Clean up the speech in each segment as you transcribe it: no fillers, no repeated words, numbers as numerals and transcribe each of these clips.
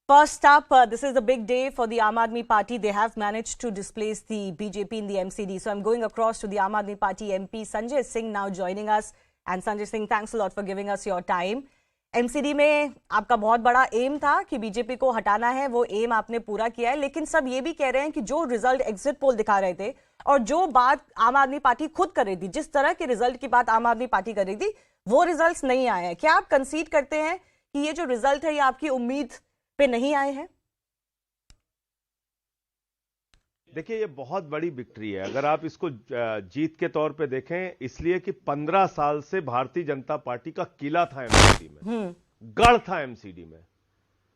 First up, this is a big day for the Aam Aadmi Party. They have managed to displace the BJP in the MCD. So I'm going across to the Aam Aadmi Party MP Sanjay Singh now joining us. And Sanjay Singh, thanks a lot for giving us your time. MCD में आपका बहुत बड़ा M था कि BJP को हटाना है, वो एम आपने पूरा किया है, लेकिन सब ये भी कह रहे हैं कि जो रिजल्ट एग्जिट पोल दिखा रहे थे और जो बात आम आदमी पार्टी खुद कर रही थी, जिस तरह के रिजल्ट की बात आम आदमी पार्टी कर रही थी, वो रिजल्ट्स नहीं आए हैं। क्या आप कंसीड करते हैं कि ये जो रिजल्ट है ये आपकी उम्मीद पे नहीं आए हैं? देखिए, ये बहुत बड़ी विक्ट्री है अगर आप इसको जीत के तौर पे देखें, इसलिए कि 15 साल से भारतीय जनता पार्टी का किला था एमसीडी में, गढ़ था एमसीडी में।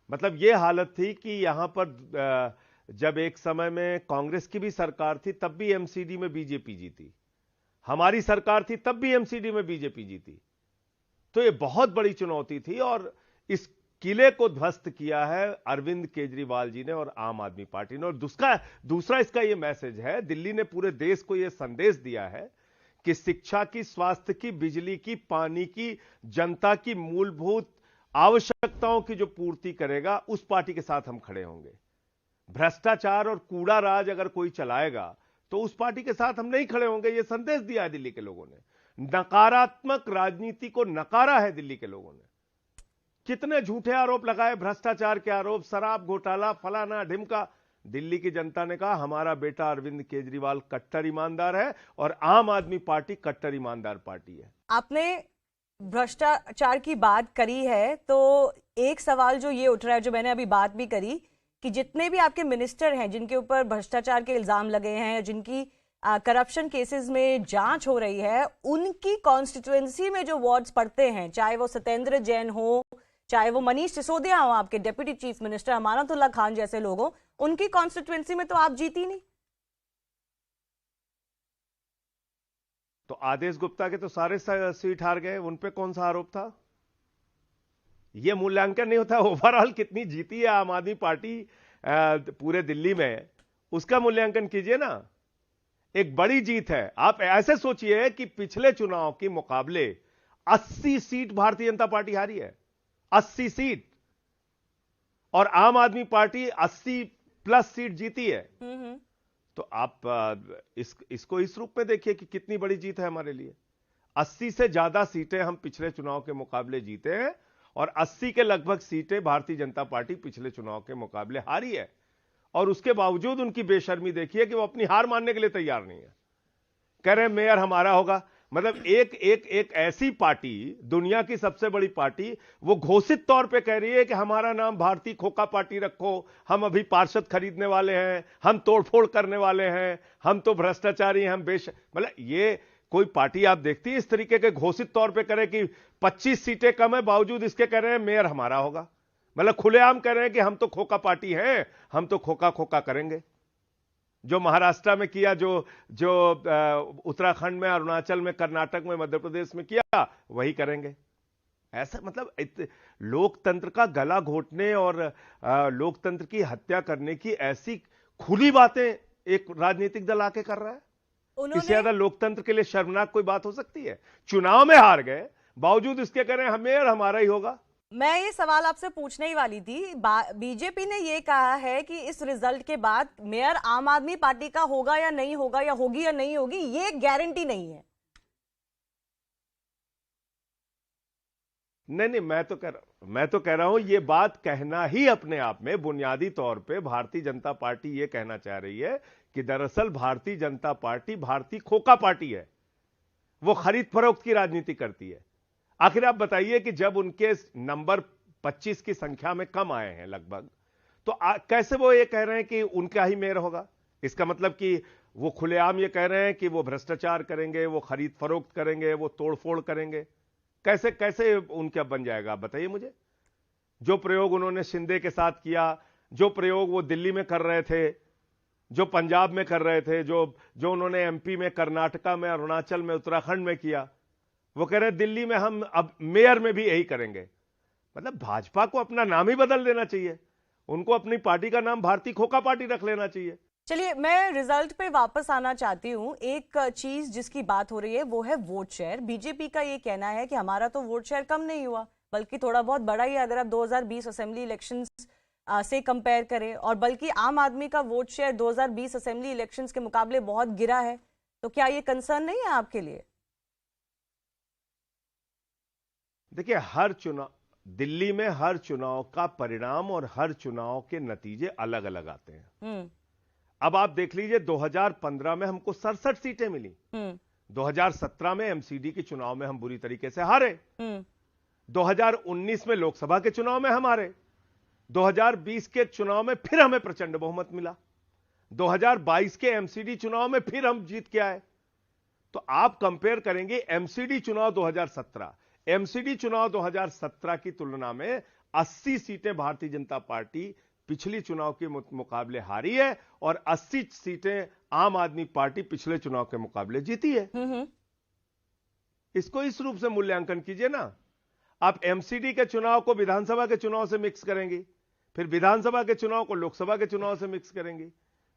मतलब ये हालत थी कि यहां पर जब एक समय में कांग्रेस की भी सरकार थी तब भी एमसीडी में बीजेपी जीती, हमारी सरकार थी तब भी एमसीडी में बीजेपी जीती। तो ये बहुत बड़ी चुनौती थी और इस किले को ध्वस्त किया है अरविंद केजरीवाल जी ने और आम आदमी पार्टी ने। और दूसरा इसका यह मैसेज है, दिल्ली ने पूरे देश को यह संदेश दिया है कि शिक्षा की, स्वास्थ्य की, बिजली की, पानी की, जनता की मूलभूत आवश्यकताओं की जो पूर्ति करेगा उस पार्टी के साथ हम खड़े होंगे। भ्रष्टाचार और कूड़ा राज अगर कोई चलाएगा तो उस पार्टी के साथ हम नहीं खड़े होंगे। यह संदेश दिया है दिल्ली के लोगों ने। नकारात्मक राजनीति को नकारा है दिल्ली के लोगों ने। कितने झूठे आरोप लगाए, भ्रष्टाचार के आरोप, शराब घोटाला, फलाना ढिमका। दिल्ली की जनता ने कहा हमारा बेटा अरविंद केजरीवाल कट्टर ईमानदार है और आम आदमी पार्टी कट्टर ईमानदार पार्टी है। आपने भ्रष्टाचार की बात करी है तो एक सवाल जो ये उठ रहा है, जो मैंने अभी बात भी करी, कि जितने भी आपके मिनिस्टर हैं जिनके ऊपर भ्रष्टाचार के इल्जाम लगे हैं, जिनकी करप्शन केसेस में जांच हो रही है, उनकी कॉन्स्टिट्यूएंसी में जो वार्ड्स पड़ते हैं, चाहे वो सत्येंद्र जैन हो, चाहे वो मनीष सिसोदिया हो, आपके deputy chief minister Amanatullah Khan जैसे लोग हो, उनकी कॉन्स्टिट्यूएंसी में तो आप जीती नहीं। तो आदेश गुप्ता के तो सारे सीट हार गए, उन पे कौन सा आरोप था? यह मूल्यांकन नहीं होता ओवरऑल कितनी जीती है आम आदमी पार्टी पूरे दिल्ली में, उसका मूल्यांकन कीजिए ना। एक बड़ी जीत है। आप ऐसे सोचिए कि पिछले चुनाव के मुकाबले 80 सीट भारतीय जनता पार्टी हारी है, 80 सीट, और आम आदमी पार्टी 80 प्लस सीट जीती है। तो आप इसको इस रूप में देखिए कि कितनी बड़ी जीत है हमारे लिए। 80 से ज्यादा सीटें हम पिछले चुनाव के मुकाबले जीते हैं और 80 के लगभग सीटें भारतीय जनता पार्टी पिछले चुनाव के मुकाबले हारी है। और उसके बावजूद उनकी बेशर्मी देखिए कि वो अपनी हार मानने के लिए तैयार नहीं है। कह रहे हैं मेयर हमारा होगा। मतलब एक ऐसी पार्टी, दुनिया की सबसे बड़ी पार्टी, वो घोषित तौर पे कह रही है कि हमारा नाम भारतीय खोखा पार्टी रखो, हम अभी पार्षद खरीदने वाले हैं, हम तोड़फोड़ करने वाले हैं, हम तो भ्रष्टाचारी हैं, हम मतलब ये कोई पार्टी आप देखती है इस तरीके के घोषित तौर पे करे कि 25 सीटें कम है, बावजूद इसके कह रहे हैं मेयर हमारा होगा। मतलब खुलेआम कह रहे हैं कि हम तो खोखा पार्टी हैं, हम तो खोखा खोखा करेंगे। जो महाराष्ट्र में किया, जो उत्तराखंड में, अरुणाचल में, कर्नाटक में, मध्य प्रदेश में किया, वही करेंगे। ऐसा मतलब लोकतंत्र का गला घोटने और लोकतंत्र की हत्या करने की ऐसी खुली बातें एक राजनीतिक दल आके कर रहा है। इससे ज्यादा लोकतंत्र के लिए शर्मनाक कोई बात हो सकती है? चुनाव में हार गए, बावजूद इसके कह रहे हैं मेयर हमारा ही होगा। मैं ये सवाल आपसे पूछने ही वाली थी। बीजेपी ने ये कहा है कि इस रिजल्ट के बाद मेयर आम आदमी पार्टी का होगा या नहीं होगा, या होगी या नहीं होगी, ये गारंटी नहीं है। नहीं, मैं तो कह रहा हूं ये बात कहना ही अपने आप में बुनियादी तौर पे भारतीय जनता पार्टी ये कहना चाह रही है कि दरअसल भारतीय जनता पार्टी भारतीय खोखा पार्टी है, वो खरीद फरोख्त की राजनीति करती है। आखिर आप बताइए कि जब उनके नंबर 25 की संख्या में कम आए हैं लगभग, तो कैसे वो ये कह रहे हैं कि उनका ही मेयर होगा? इसका मतलब कि वो खुलेआम ये कह रहे हैं कि वो भ्रष्टाचार करेंगे, वो खरीद फरोख्त करेंगे, वो तोड़फोड़ करेंगे। कैसे उनका बन जाएगा बताइए मुझे। जो प्रयोग उन्होंने शिंदे के साथ किया, जो प्रयोग वो दिल्ली में कर रहे थे, जो पंजाब में कर रहे थे, जो उन्होंने एमपी में, कर्नाटका में, अरुणाचल में, उत्तराखंड में किया, वो कह रहे हैं दिल्ली में हम अब मेयर में भी यही करेंगे। मतलब भाजपा को अपना नाम ही बदल देना चाहिए, उनको अपनी पार्टी का नाम भारतीय खोखा पार्टी रख लेना चाहिए। चलिए, मैं रिजल्ट पे वापस आना चाहती हूँ। एक चीज जिसकी बात हो रही है वो है वोट शेयर। बीजेपी का ये कहना है कि हमारा तो वोट शेयर कम नहीं हुआ, बल्कि थोड़ा बहुत बढ़ा ही। अगर आप 2020 असेंबली इलेक्शंस से कंपेयर करें, और बल्कि आम आदमी का वोट शेयर 2020 असेंबली इलेक्शंस के मुकाबले बहुत गिरा है, तो क्या ये कंसर्न नहीं है आपके लिए? देखिए, हर चुनाव, दिल्ली में हर चुनाव का परिणाम और हर चुनाव के नतीजे अलग अलग आते हैं। अब आप देख लीजिए, 2015 में हमको 67 सीटें मिली। 2017 में एमसीडी के चुनाव में हम बुरी तरीके से हारे। 2019 में लोकसभा के चुनाव में हम हारे। 2020 के चुनाव में फिर हमें प्रचंड बहुमत मिला। 2022 के एमसीडी चुनाव में फिर हम जीत के आए। तो आप कंपेयर करेंगे एमसीडी चुनाव 2017, एमसीडी चुनाव 2017 की तुलना में 80 सीटें भारतीय जनता पार्टी पिछली चुनाव के मुकाबले हारी है, और 80 सीटें आम आदमी पार्टी पिछले चुनाव के मुकाबले जीती है। इसको इस रूप से मूल्यांकन कीजिए ना। आप एमसीडी के चुनाव को विधानसभा के चुनाव से मिक्स करेंगे, फिर विधानसभा के चुनाव को लोकसभा के चुनाव से मिक्स करेंगे।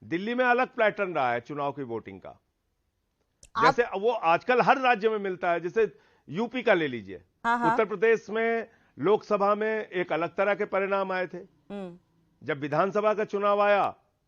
दिल्ली में अलग पैटर्न रहा है चुनाव की वोटिंग का, जैसे वो आजकल हर राज्य में मिलता है। जैसे यूपी का ले लीजिए, उत्तर प्रदेश में लोकसभा में एक अलग तरह के परिणाम आए थे, जब विधानसभा का चुनाव आया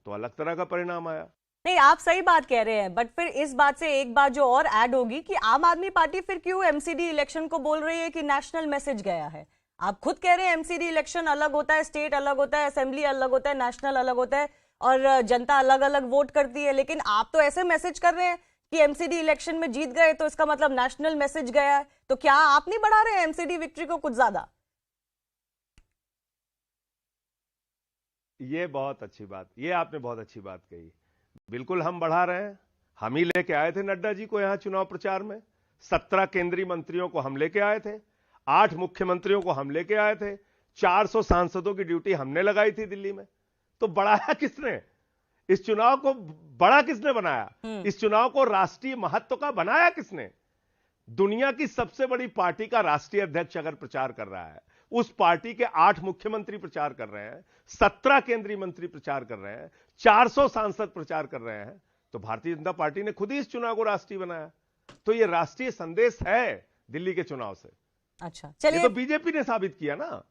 तो अलग तरह का परिणाम आया। नहीं, आप सही बात कह रहे हैं, बट फिर इस बात से एक बात जो और ऐड होगी कि आम आदमी पार्टी फिर क्यों एमसीडी इलेक्शन को बोल रही है कि नेशनल मैसेज गया है? आप खुद कह रहे हैं एमसीडी इलेक्शन अलग होता है, स्टेट अलग होता है, असेंबली अलग होता है, नेशनल अलग होता है, और जनता अलग अलग वोट करती है। लेकिन आप तो ऐसे मैसेज कर रहे हैं कि एमसीडी इलेक्शन में जीत गए तो इसका मतलब नेशनल मैसेज गया है। तो क्या आप नहीं बढ़ा रहे हैं एमसीडी विक्ट्री को कुछ ज्यादा? ये बहुत अच्छी बात, ये आपने बहुत अच्छी बात कही। बिल्कुल हम बढ़ा रहे हैं। हम ही लेके आए थे नड्डा जी को यहां चुनाव प्रचार में। 17 केंद्रीय मंत्रियों को हम लेके आए थे, 8 मुख्यमंत्रियों को हम लेके आए थे, 400 सांसदों की ड्यूटी हमने लगाई थी दिल्ली में। तो बढ़ाया किसने? इस चुनाव को बड़ा किसने बनाया? इस चुनाव को राष्ट्रीय महत्व का बनाया किसने? दुनिया की सबसे बड़ी पार्टी का राष्ट्रीय अध्यक्ष अगर प्रचार कर रहा है, उस पार्टी के 8 मुख्यमंत्री प्रचार कर रहे हैं, 17 केंद्रीय मंत्री प्रचार कर रहे हैं, 400 सांसद प्रचार कर रहे हैं, तो भारतीय जनता पार्टी ने खुद ही इस चुनाव को राष्ट्रीय बनाया। तो ये राष्ट्रीय संदेश है दिल्ली के चुनाव से। अच्छा, चलिए, ये तो बीजेपी ने साबित किया ना।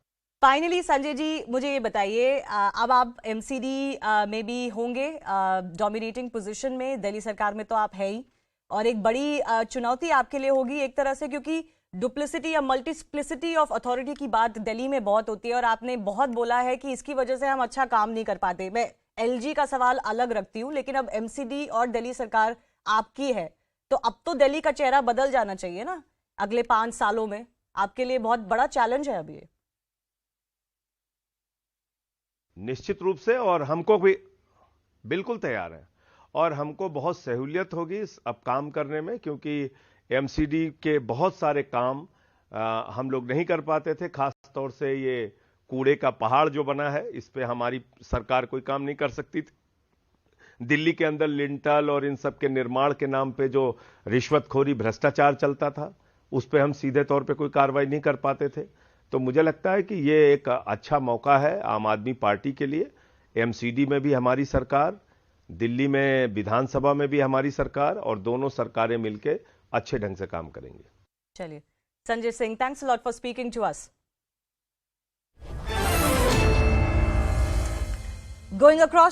फाइनली संजय जी, मुझे ये बताइए, अब आप एमसीडी में भी होंगे डोमिनेटिंग पोजीशन में, दिल्ली सरकार में तो आप है ही, और एक बड़ी चुनौती आपके लिए होगी एक तरह से, क्योंकि डुप्लिसिटी या मल्टीप्लिसिटी ऑफ अथॉरिटी की बात दिल्ली में बहुत होती है, और आपने बहुत बोला है कि इसकी वजह से हम अच्छा काम नहीं कर पाते। मैं एलजी का सवाल अलग रखती हूँ, लेकिन अब एमसीडी और दिल्ली सरकार आपकी है, तो अब तो दिल्ली का चेहरा बदल जाना चाहिए ना अगले 5 सालों में। आपके लिए बहुत बड़ा चैलेंज है अभी ये। निश्चित रूप से, और हमको भी बिल्कुल तैयार है, और हमको बहुत सहूलियत होगी अब काम करने में, क्योंकि एमसीडी के बहुत सारे काम हम लोग नहीं कर पाते थे। खास तौर से ये कूड़े का पहाड़ जो बना है, इस पे हमारी सरकार कोई काम नहीं कर सकती थी। दिल्ली के अंदर लिंटल और इन सब के निर्माण के नाम पे जो रिश्वतखोरी, भ्रष्टाचार चलता था, उस पे हम सीधे तौर पे कोई कार्रवाई नहीं कर पाते थे। तो मुझे लगता है कि ये एक अच्छा मौका है आम आदमी पार्टी के लिए। एमसीडी में भी हमारी सरकार, दिल्ली में विधानसभा में भी हमारी सरकार, और दोनों सरकारें मिलकर अच्छे ढंग से काम करेंगे। चलिए, Sanjay Singh, thanks a lot for speaking to us. Going across